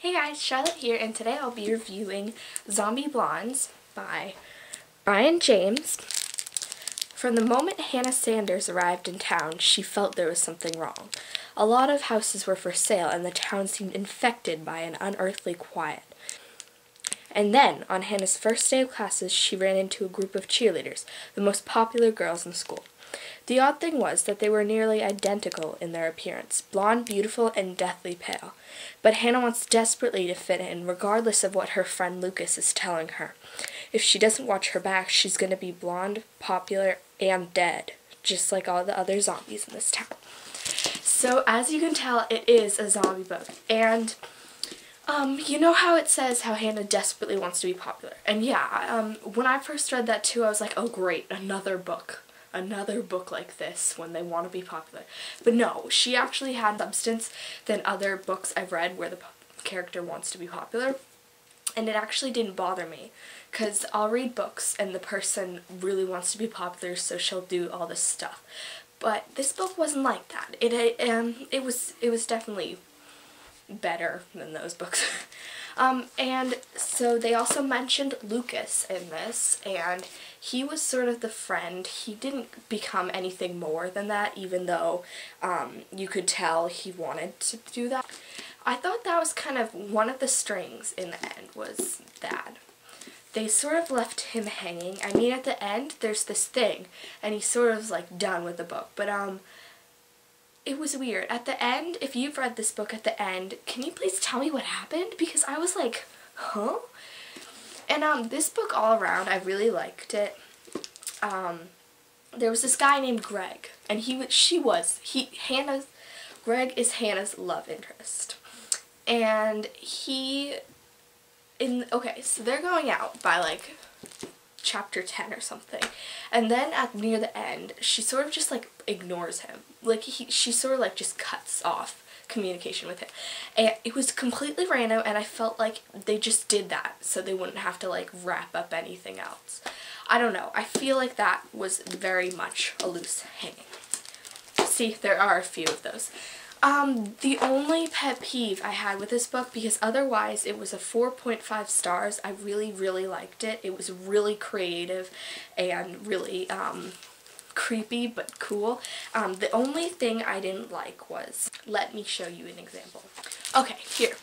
Hey guys, Charlotte here, and today I'll be reviewing Zombie Blondes by Brian James. From the moment Hannah Sanders arrived in town, she felt there was something wrong. A lot of houses were for sale, and the town seemed infected by an unearthly quiet. And then, on Hannah's first day of classes, she ran into a group of cheerleaders, the most popular girls in school. The odd thing was that they were nearly identical in their appearance, blonde, beautiful, and deathly pale. But Hannah wants desperately to fit in, regardless of what her friend Lucas is telling her. If she doesn't watch her back, she's going to be blonde, popular, and dead, just like all the other zombies in this town. So, as you can tell, it is a zombie book, and you know how it says how Hannah desperately wants to be popular? And yeah, when I first read that too, I was like, oh great, another book like this when they want to be popular. But no, she actually had substance than other books I've read where the character wants to be popular. And it actually didn't bother me, because I'll read books and the person really wants to be popular, so she'll do all this stuff. But this book wasn't like that. It was definitely better than those books. And so they also mentioned Lucas in this, and he was sort of the friend. He didn't become anything more than that, even though you could tell he wanted to do that. I thought that was kind of one of the strings in the end, was that they sort of left him hanging. I mean, at the end, there's this thing, and he's sort of like done with the book, but it was weird. At the end, if you've read this book at the end, can you please tell me what happened? Because I was like, huh? And this book all around, I really liked it. There was this guy named Greg, and Greg is Hannah's love interest. And okay, so they're going out by like chapter 10 or something, and then near the end she sort of just like ignores him, like she sort of like just cuts off communication with him, and it was completely random, and I felt like they just did that so they wouldn't have to like wrap up anything else. I don't know, I feel like that was very much a loose hanging. See, there are a few of those. The only pet peeve I had with this book, because otherwise it was a 4.5 stars, I really, really liked it. It was really creative and really, creepy but cool. The only thing I didn't like was, let me show you an example. Okay, here.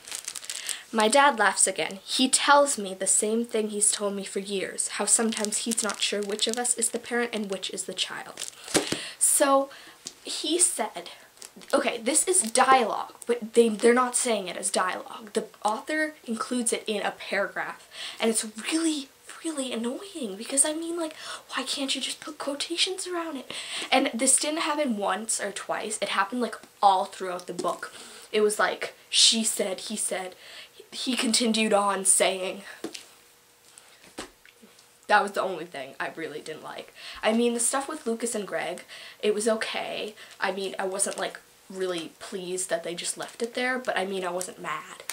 My dad laughs again. He tells me the same thing he's told me for years, how sometimes he's not sure which of us is the parent and which is the child. So, he said, okay, this is dialogue, but they're not saying it as dialogue. The author includes it in a paragraph, and it's really, really annoying, because I mean, like, why can't you just put quotations around it? And this didn't happen once or twice. It happened, like, all throughout the book. It was like, she said, he continued on saying. That was the only thing I really didn't like. I mean, the stuff with Lucas and Greg, it was okay. I mean, I wasn't, like, really pleased that they just left it there, but I mean, I wasn't mad.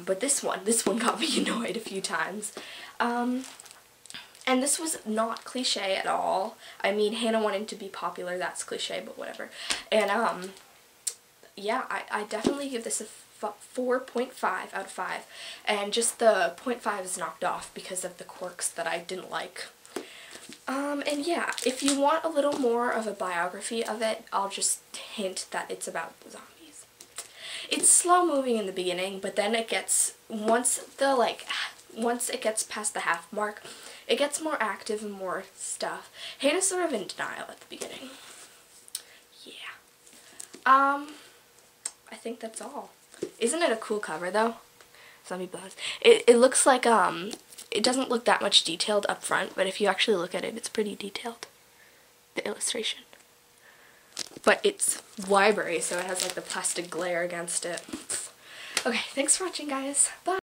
But this one got me annoyed a few times. And this was not cliche at all. I mean, Hannah wanting to be popular, that's cliche, but whatever. And, yeah, I definitely give this a 4.5 out of 5, and just the 0.5 is knocked off because of the quirks that I didn't like. And yeah, if you want a little more of a biography of it, I'll just hint that it's about zombies. It's slow moving in the beginning, but then it gets, once it gets past the half mark, it gets more active and more stuff. Hannah's sort of in denial at the beginning. Yeah. I think that's all. Isn't it a cool cover, though? Zombie Blondes. It looks like, it doesn't look that much detailed up front, but if you actually look at it, it's pretty detailed. The illustration. But it's library, so it has, like, the plastic glare against it. Okay, thanks for watching, guys. Bye!